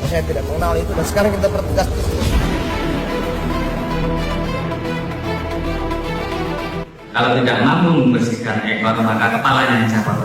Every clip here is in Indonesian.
saya tidak mengenal itu, dan sekarang kita pertegas. Kalau tidak mampu membersihkan ekor, maka kepalanya dicopot.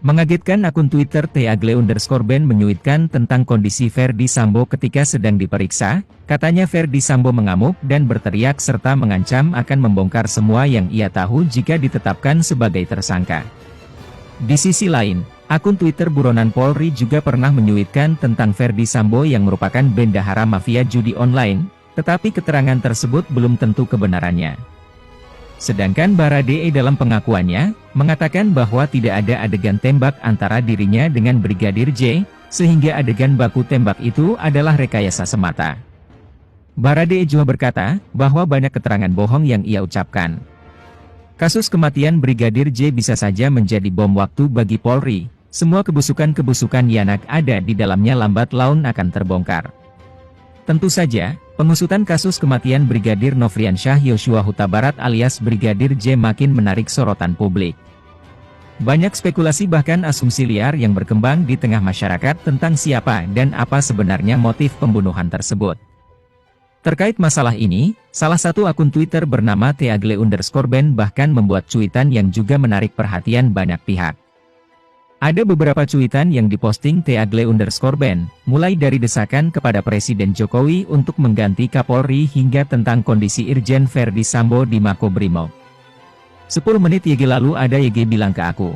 Mengagetkan, akun Twitter @agle_ben menyuitkan tentang kondisi Ferdy Sambo ketika sedang diperiksa. Katanya Ferdy Sambo mengamuk dan berteriak serta mengancam akan membongkar semua yang ia tahu jika ditetapkan sebagai tersangka. Di sisi lain, akun Twitter buronan Polri juga pernah menyuitkan tentang Ferdy Sambo yang merupakan bendahara mafia judi online, tetapi keterangan tersebut belum tentu kebenarannya. Sedangkan Baradae dalam pengakuannya, mengatakan bahwa tidak ada adegan tembak antara dirinya dengan Brigadir J, sehingga adegan baku tembak itu adalah rekayasa semata. Baradae juga berkata, bahwa banyak keterangan bohong yang ia ucapkan. Kasus kematian Brigadir J bisa saja menjadi bom waktu bagi Polri, semua kebusukan-kebusukan Yanak ada di dalamnya lambat laun akan terbongkar. Tentu saja, pengusutan kasus kematian Brigadir Nofriansyah Yosua Huta Barat alias Brigadir J makin menarik sorotan publik. Banyak spekulasi bahkan asumsi liar yang berkembang di tengah masyarakat tentang siapa dan apa sebenarnya motif pembunuhan tersebut. Terkait masalah ini, salah satu akun Twitter bernama @agle_ben bahkan membuat cuitan yang juga menarik perhatian banyak pihak. Ada beberapa cuitan yang diposting @agle_ben, mulai dari desakan kepada Presiden Jokowi untuk mengganti Kapolri hingga tentang kondisi Irjen Ferdy Sambo di Makobrimob. 10 menit YG lalu ada YG bilang ke aku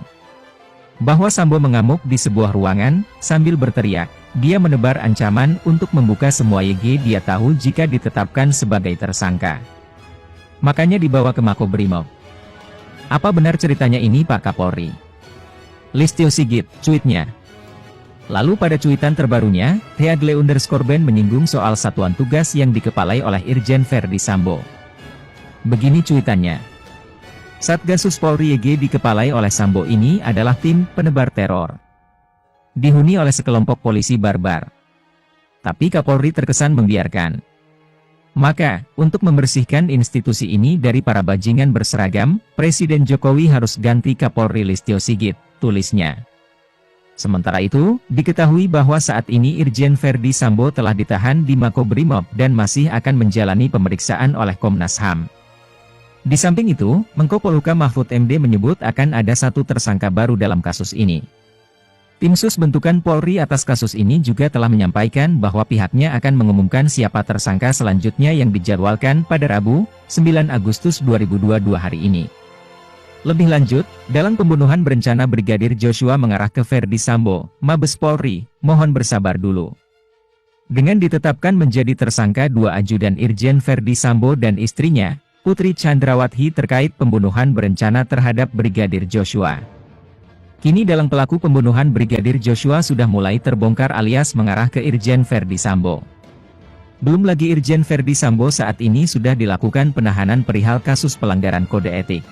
bahwa Sambo mengamuk di sebuah ruangan, sambil berteriak, dia menebar ancaman untuk membuka semua YG dia tahu jika ditetapkan sebagai tersangka. Makanya dibawa ke Makobrimob. Apa benar ceritanya ini Pak Kapolri? Listio Sigit, cuitnya. Lalu pada cuitan terbarunya, @agle_ben menyinggung soal satuan tugas yang dikepalai oleh Irjen Ferdy Sambo. Begini cuitannya. Satgasus Polri YG dikepalai oleh Sambo ini adalah tim penebar teror. Dihuni oleh sekelompok polisi barbar. Tapi Kapolri terkesan membiarkan. Maka, untuk membersihkan institusi ini dari para bajingan berseragam, Presiden Jokowi harus ganti Kapolri Listio Sigit, tulisnya. Sementara itu, diketahui bahwa saat ini Irjen Ferdy Sambo telah ditahan di Makobrimob dan masih akan menjalani pemeriksaan oleh Komnas HAM. Di samping itu, Menko Polhukam Mahfud MD menyebut akan ada satu tersangka baru dalam kasus ini. Tim Sus bentukan Polri atas kasus ini juga telah menyampaikan bahwa pihaknya akan mengumumkan siapa tersangka selanjutnya yang dijadwalkan pada Rabu, 9 Agustus 2022 hari ini. Lebih lanjut, dalam pembunuhan berencana Brigadir Joshua mengarah ke Ferdy Sambo, Mabes Polri, mohon bersabar dulu. Dengan ditetapkan menjadi tersangka 2 ajudan Irjen Ferdy Sambo dan istrinya, Putri Chandrawati terkait pembunuhan berencana terhadap Brigadir Joshua. Kini dalam pelaku pembunuhan Brigadir Joshua sudah mulai terbongkar alias mengarah ke Irjen Ferdy Sambo. Belum lagi Irjen Ferdy Sambo saat ini sudah dilakukan penahanan perihal kasus pelanggaran kode etik.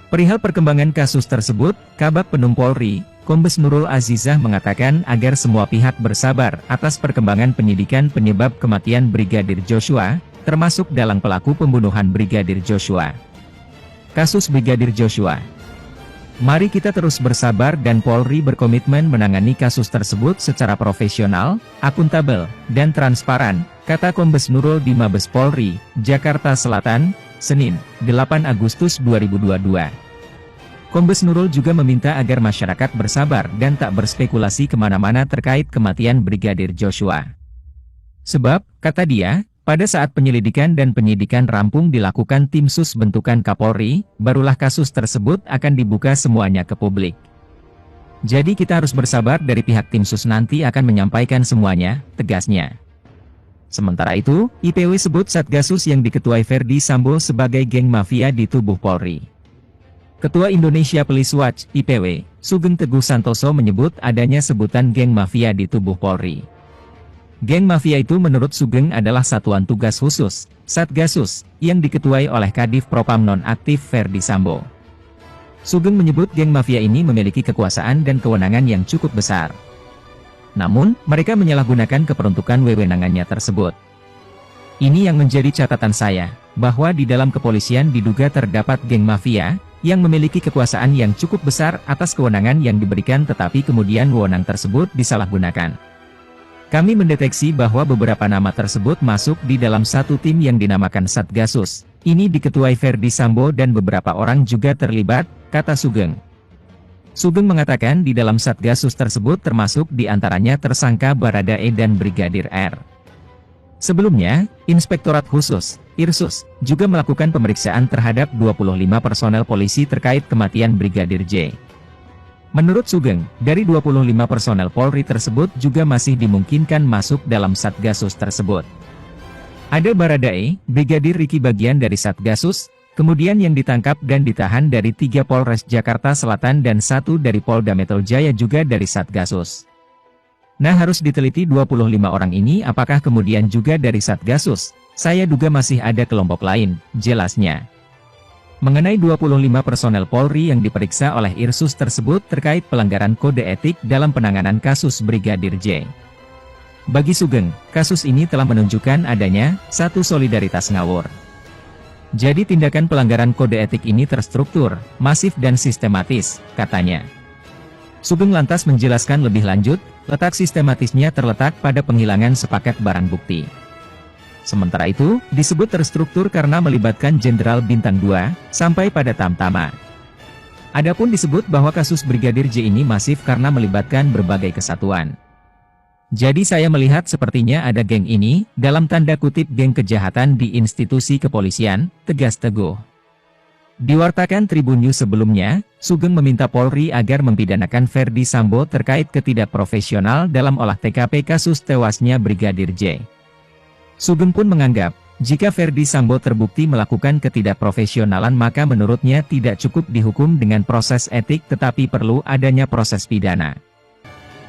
Perihal perkembangan kasus tersebut, Kabag Penum Polri, Kombes Nurul Azizah mengatakan agar semua pihak bersabar atas perkembangan penyidikan penyebab kematian Brigadir Joshua, termasuk dalam pelaku pembunuhan Brigadir Joshua. Kasus Brigadir Joshua. Mari kita terus bersabar dan Polri berkomitmen menangani kasus tersebut secara profesional, akuntabel, dan transparan, kata Kombes Nurul di Mabes Polri, Jakarta Selatan, Senin, 8 Agustus 2022. Kombes Nurul juga meminta agar masyarakat bersabar dan tak berspekulasi kemana-mana terkait kematian Brigadir Joshua. Sebab, kata dia, pada saat penyelidikan dan penyidikan rampung dilakukan tim sus bentukan Kapolri, barulah kasus tersebut akan dibuka semuanya ke publik. Jadi kita harus bersabar dari pihak tim sus nanti akan menyampaikan semuanya, tegasnya. Sementara itu, IPW sebut Satgasus yang diketuai Ferdy Sambo sebagai geng mafia di tubuh Polri. Ketua Indonesia Police Watch, IPW, Sugeng Teguh Santoso menyebut adanya sebutan geng mafia di tubuh Polri. Geng mafia itu menurut Sugeng adalah Satuan Tugas Khusus, Satgasus, yang diketuai oleh Kadif Propam nonaktif Ferdi Sambo. Sugeng menyebut geng mafia ini memiliki kekuasaan dan kewenangan yang cukup besar. Namun, mereka menyalahgunakan keperuntukan wewenangannya tersebut. Ini yang menjadi catatan saya, bahwa di dalam kepolisian diduga terdapat geng mafia, yang memiliki kekuasaan yang cukup besar atas kewenangan yang diberikan tetapi kemudian wewenang tersebut disalahgunakan. Kami mendeteksi bahwa beberapa nama tersebut masuk di dalam satu tim yang dinamakan Satgasus. Ini diketuai Ferdi Sambo dan beberapa orang juga terlibat, kata Sugeng. Sugeng mengatakan di dalam Satgasus tersebut termasuk di antaranya tersangka Baradae dan Brigadir R. Sebelumnya, Inspektorat Khusus, Irsus, juga melakukan pemeriksaan terhadap 25 personel polisi terkait kematian Brigadir J. Menurut Sugeng, dari 25 personel Polri tersebut juga masih dimungkinkan masuk dalam Satgasus tersebut. Ada Baradae, Brigadir Riki bagian dari Satgasus, kemudian yang ditangkap dan ditahan dari 3 Polres Jakarta Selatan dan 1 dari Polda Metro Jaya juga dari Satgasus. Nah, harus diteliti 25 orang ini apakah kemudian juga dari Satgasus. Saya duga masih ada kelompok lain, jelasnya. Mengenai 25 personel Polri yang diperiksa oleh Irsus tersebut terkait pelanggaran kode etik dalam penanganan kasus Brigadir J. Bagi Sugeng, kasus ini telah menunjukkan adanya satu solidaritas ngawur. Jadi tindakan pelanggaran kode etik ini terstruktur, masif dan sistematis, katanya. Sugeng lantas menjelaskan lebih lanjut, letak sistematisnya terletak pada penghilangan sepaket barang bukti. Sementara itu, disebut terstruktur karena melibatkan Jenderal Bintang 2, sampai pada Tamtama. Adapun disebut bahwa kasus Brigadir J ini masif karena melibatkan berbagai kesatuan. Jadi saya melihat sepertinya ada geng ini, dalam tanda kutip geng kejahatan di institusi kepolisian, tegas Teguh. Diwartakan Tribun News sebelumnya, Sugeng meminta Polri agar mempidanakan Ferdi Sambo terkait ketidakprofesional dalam olah TKP kasus tewasnya Brigadir J. Sugeng pun menganggap, jika Ferdi Sambo terbukti melakukan ketidakprofesionalan maka menurutnya tidak cukup dihukum dengan proses etik tetapi perlu adanya proses pidana.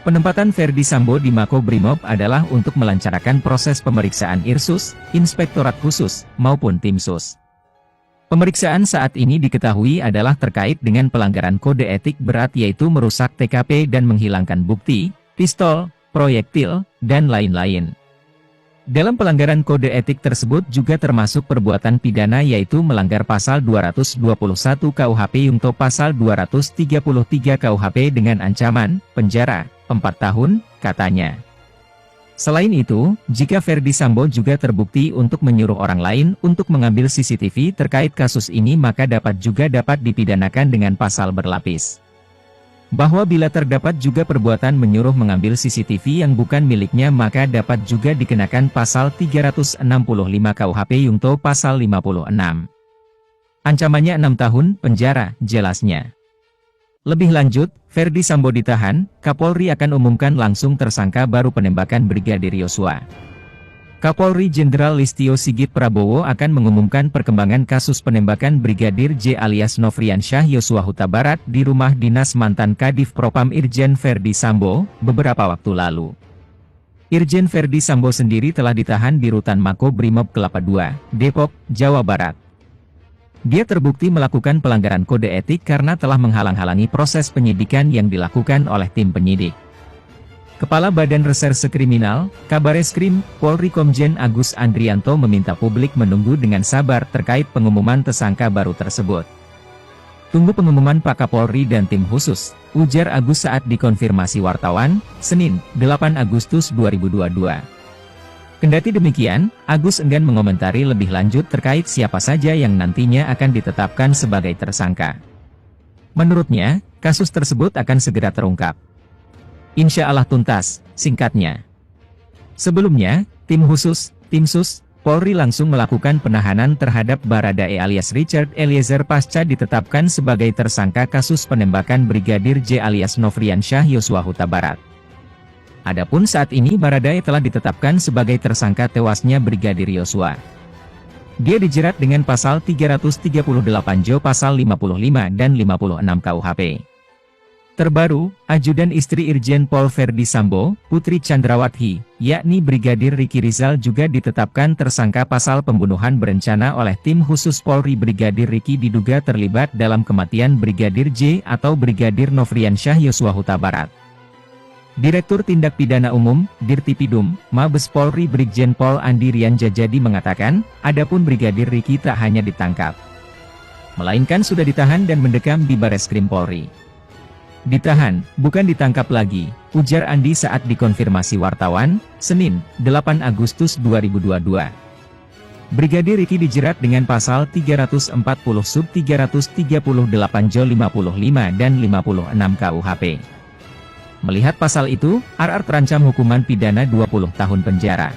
Penempatan Ferdi Sambo di Makobrimob adalah untuk melancarkan proses pemeriksaan Irsus, Inspektorat Khusus, maupun Tim Sus. Pemeriksaan saat ini diketahui adalah terkait dengan pelanggaran kode etik berat yaitu merusak TKP dan menghilangkan bukti, pistol, proyektil, dan lain-lain. Dalam pelanggaran kode etik tersebut juga termasuk perbuatan pidana yaitu melanggar pasal 221 KUHP Yungto pasal 233 KUHP dengan ancaman penjara 4 tahun, katanya. Selain itu, jika Ferdi Sambo juga terbukti untuk menyuruh orang lain untuk mengambil CCTV terkait kasus ini maka dapat dipidanakan dengan pasal berlapis. Bahwa bila terdapat juga perbuatan menyuruh mengambil CCTV yang bukan miliknya maka dapat juga dikenakan pasal 365 KUHP Yungto pasal 56. Ancamannya 6 tahun penjara, jelasnya. Lebih lanjut, Ferdi Sambo ditahan, Kapolri akan umumkan langsung tersangka baru penembakan Brigadir Yosua. Kapolri Jenderal Listio Sigit Prabowo akan mengumumkan perkembangan kasus penembakan Brigadir J alias Nofriansyah Yosua Huta Barat di rumah dinas mantan Kadif Propam Irjen Ferdi Sambo, beberapa waktu lalu. Irjen Ferdi Sambo sendiri telah ditahan di Rutan Makobrimob Kelapa II, Depok, Jawa Barat. Dia terbukti melakukan pelanggaran kode etik karena telah menghalang-halangi proses penyidikan yang dilakukan oleh tim penyidik. Kepala Badan Reserse Kriminal, Kabareskrim, Polri Komjen Agus Andrianto meminta publik menunggu dengan sabar terkait pengumuman tersangka baru tersebut. Tunggu pengumuman Pak Kapolri dan tim khusus, ujar Agus saat dikonfirmasi wartawan, Senin, 8 Agustus 2022. Kendati demikian, Agus enggan mengomentari lebih lanjut terkait siapa saja yang nantinya akan ditetapkan sebagai tersangka. Menurutnya, kasus tersebut akan segera terungkap. Insya Allah tuntas, singkatnya. Sebelumnya, tim khusus, Tim Sus, Polri langsung melakukan penahanan terhadap Baradae alias Richard Eliezer pasca ditetapkan sebagai tersangka kasus penembakan Brigadir J alias Nofriansyah Yosua Huta Barat. Adapun saat ini Baradae telah ditetapkan sebagai tersangka tewasnya Brigadir Yosua. Dia dijerat dengan pasal 338 Jo pasal 55 dan 56 KUHP. Terbaru, ajudan istri Irjen Pol Verdi Sambo, Putri Chandrawati, yakni Brigadir Riki Rizal juga ditetapkan tersangka pasal pembunuhan berencana oleh tim khusus Polri. Brigadir Riki diduga terlibat dalam kematian Brigadir J atau Brigadir Nofriansyah Yosua Huta Barat. Direktur Tindak Pidana Umum, Dirtipidum, Mabes Polri Brigjen Pol Andi Rian Jajadi mengatakan, adapun Brigadir Riki tak hanya ditangkap, melainkan sudah ditahan dan mendekam di Bareskrim Polri. Ditahan, bukan ditangkap lagi, ujar Andi saat dikonfirmasi wartawan, Senin, 8 Agustus 2022. Brigadir Riki dijerat dengan pasal 340 sub 338 Jo 55 dan 56 KUHP. Melihat pasal itu, RR terancam hukuman pidana 20 tahun penjara.